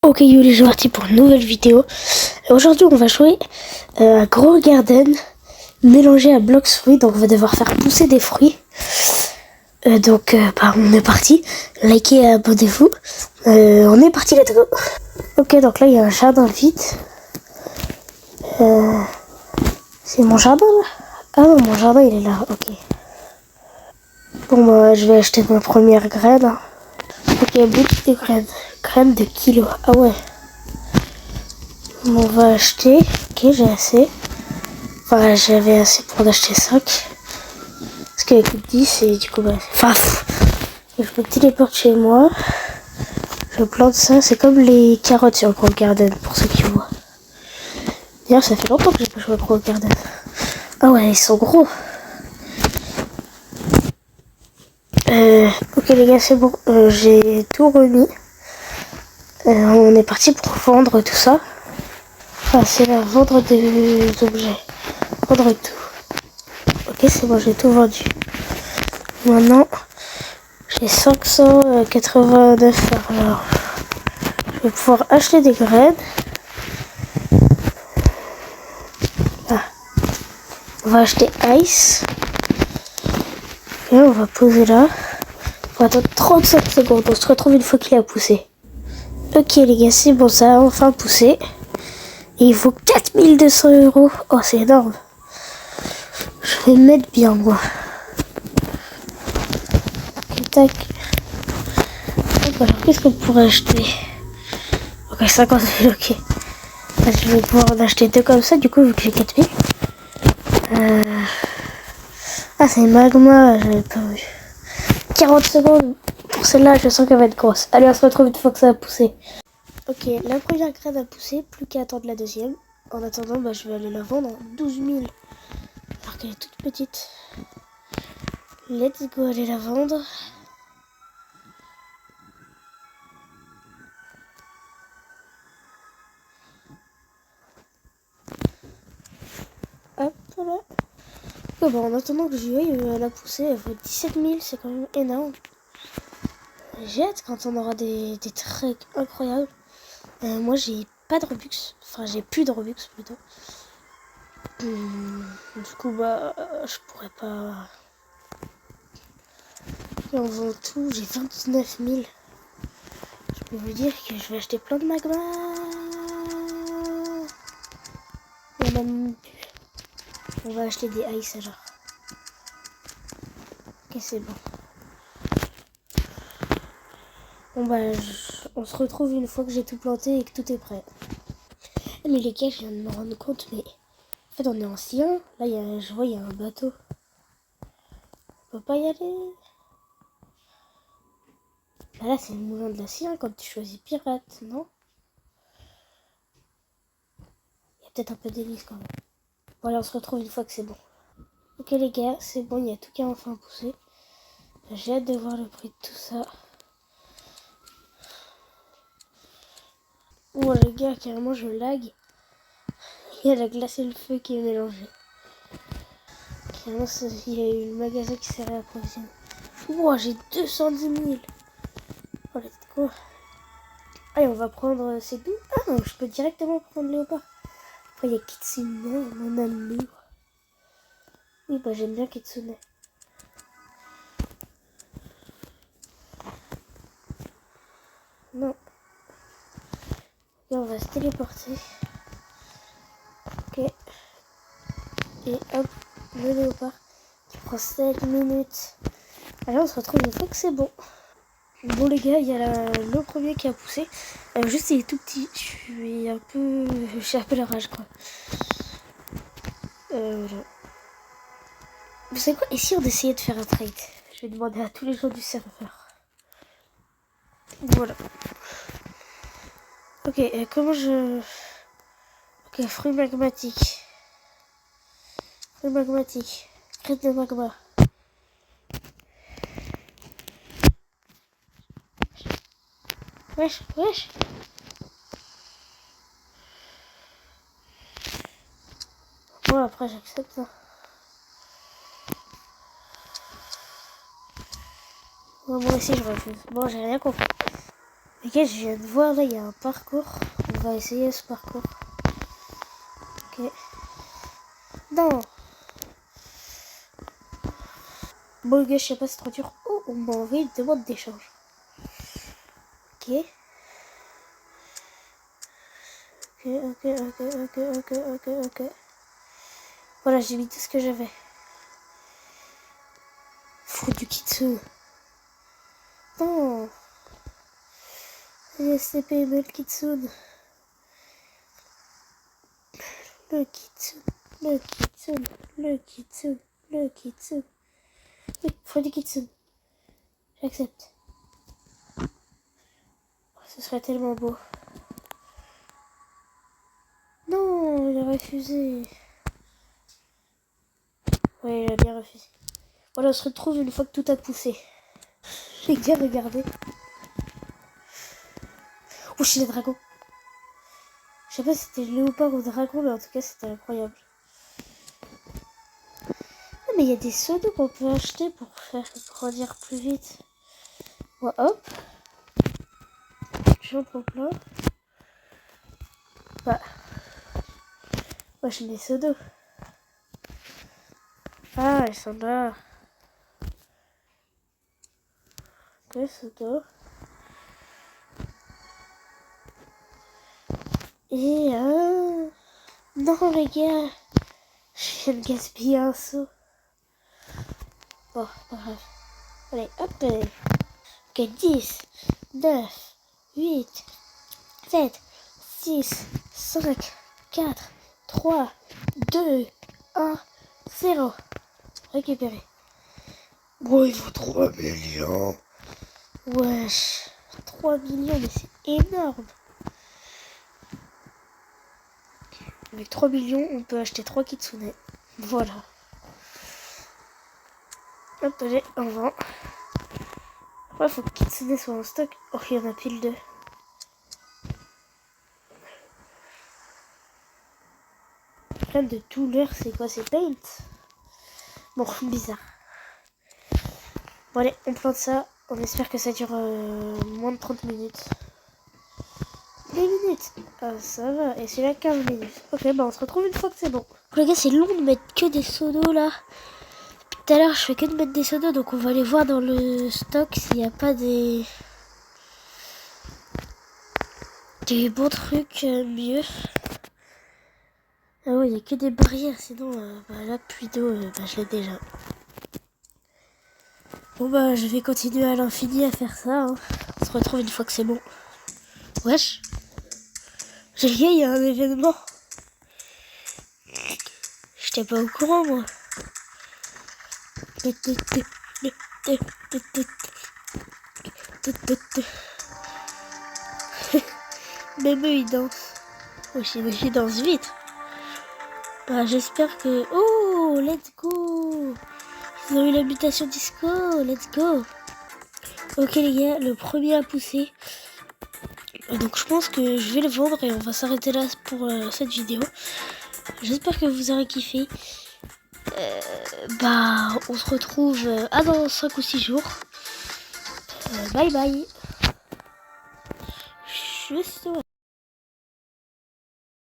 Ok yo les gens, parti pour une nouvelle vidéo. Aujourd'hui on va jouer à Grow Garden mélangé à Blox Fruits. Donc on va devoir faire pousser des fruits. On est parti. Likez et abonnez-vous. On est parti, let's go. Ok, donc là il y a un jardin vide. C'est mon jardin là? Ah non, mon jardin il est là, ok. Bon bah je vais acheter ma première graine. Ok, boutique de graines. Graines de kilo. Ah ouais. On va acheter. Ok, j'ai assez. Enfin, j'avais assez pour en acheter 5. Parce qu'elle coûte 10 et du coup, bref. Enfin, je me téléporte chez moi. Je plante ça. C'est comme les carottes sur Grow Garden, pour ceux qui voient. D'ailleurs, ça fait longtemps que j'ai pas joué à Grow Garden. Ah ouais, ils sont gros. Ok les gars, c'est bon. J'ai tout remis. On est parti pour vendre tout ça. Enfin, c'est là, vendre des objets. Vendre tout. Ok, c'est bon, j'ai tout vendu. Maintenant, j'ai 589. Alors, je vais pouvoir acheter des graines. Ah, on va acheter Ice. Et on va poser là. On va attendre 35 secondes. On se retrouve une fois qu'il a poussé. Ok les gars, c'est bon, ça a enfin poussé. Et il faut 4200 €. Oh, c'est énorme. Je vais me mettre bien, moi. Ok, tac. Alors, qu'est-ce qu'on pourrait acheter? Ok, 50 000, ok. Je vais pouvoir en acheter deux comme ça, du coup, vu que j'ai 4000. Ah, c'est magma, j'avais pas vu. 40 secondes pour celle-là, je sens qu'elle va être grosse. Allez, on se retrouve une fois que ça a poussé. Ok, la première graine a poussé, plus qu'à attendre la deuxième. En attendant, bah, je vais aller la vendre en 12 000. Alors qu'elle est toute petite. Let's go aller la vendre. Hop là. Oh, bah, en attendant que je veuille la pousser, elle vaut 17 000, c'est quand même énorme. J'ai hâte quand on aura des trucs incroyables. Moi j'ai pas de Robux, enfin j'ai plus de Robux plutôt. Du coup bah je pourrais pas. Et on vend tout, j'ai 29 000. Je peux vous dire que je vais acheter plein de magma. Et même on va acheter des ice alors. Ok, c'est bon. Bon bah on se retrouve une fois que j'ai tout planté et que tout est prêt. Mais les gars, je viens de me rendre compte, mais en fait on est ancien. Là je vois il y a un bateau. On peut pas y aller. Bah là c'est le moulin de la Cire quand tu choisis pirate, non? Il y a peut-être un peu d'hélice quand même. Voilà, on se retrouve une fois que c'est bon. Ok les gars, c'est bon, il y a tout qui a enfin poussé. J'ai hâte de voir le prix de tout ça. Oh les gars, carrément je lag. Il y a la glace et le feu qui est mélangé. Carrément, il y a eu le magasin qui s'est réapprovisionné. Oh, j'ai 210 000. Oh let's go. Allez, on va prendre ces deux. Ah non, je peux directement prendre Léopard. Après il y a Kitsune, mon amour. Oui, bah j'aime bien Kitsune. Non. Et on va se téléporter. Ok. Et hop, le léopard qui prend 7 minutes. Allez, on se retrouve une fois que c'est bon. Bon les gars, il y a le premier qui a poussé. Juste il est tout petit. J'ai un peu la rage quoi. Voilà. Vous savez quoi? Et si on essayait de faire un trade? Je vais demander à tous les gens du serveur. Voilà. Ok, comment je... Ok, fruits magmatiques. Fruits magmatiques. Crête de magma. Wesh, wesh. Bon, après j'accepte ça. Bon, moi aussi je refuse. Bon, j'ai rien compris. Ok, je viens de voir, là, il y a un parcours. On va essayer ce parcours. Ok. Non. Bon, les gars, je sais pas si c'est trop dur. Oh, on m'a envoyé une demande d'échange. Ok. Ok. Voilà, j'ai mis tout ce que j'avais. Faut du kitsune. Non. SCPML kitsune. Le kitsune. Le kitsune. Le kitsune. Le kitsune. Oui, faut du kitsune. J'accepte. Ce serait tellement beau. Non, il a refusé. Ouais, il a bien refusé. Voilà, on se retrouve une fois que tout a poussé. J'ai bien regardé. Oh, chez les dragons. Je sais pas si c'était léopard ou dragon, mais en tout cas, c'était incroyable. Ah, mais il y a des pseudos qu'on peut acheter pour faire grandir plus vite. Ouais, hop. J'en prends plein. Bah. Moi, j'ai mes pseudos. Ah, ils sont là. Ok, pseudo. Et non, les gars. Je viens de gaspiller un saut. Bon, pas grave. Allez, hop. Ok, 10, 9, 8, 7, 6, 5, 4, 3, 2, 1, 0. Récupérer. Bon, il faut 3 millions. Wesh. 3 millions, mais c'est énorme. Avec 3 millions, on peut acheter 3 kitsune. Voilà. Hop, allez, on vend. Ouais, faut que kitsune soit en stock. Oh, il y en a pile 2. Plein de douleur, c'est quoi? C'est paint? Bon, bizarre. Bon, allez, on plante ça. On espère que ça dure moins de 30 minutes. 2 minutes. Ah, ça va. Et celui-là, 15 minutes. Ok, bah on se retrouve une fois que c'est bon. Les gars, c'est long de mettre que des sodos là. Tout à l'heure, je fais que de mettre des sodos. Donc, on va aller voir dans le stock s'il n'y a pas des bons trucs mieux. Ah ouais, il n'y a que des barrières. Sinon, la pluie d'eau, je l'ai déjà. Bon, bah, je vais continuer à l'infini à faire ça. Hein. On se retrouve une fois que c'est bon. Wesh. J'ai il y a un événement. J'étais pas au courant, moi. Bébé, il danse. Oh, il danse vite. Bah, j'espère que... Oh, let's go. Ils ont eu la mutation disco. Let's go. Ok, les gars, le premier à pousser. Donc, je pense que je vais le vendre et on va s'arrêter là pour cette vidéo. J'espère que vous aurez kiffé. Bah, on se retrouve dans 5 ou 6 jours. Bye bye. Juste...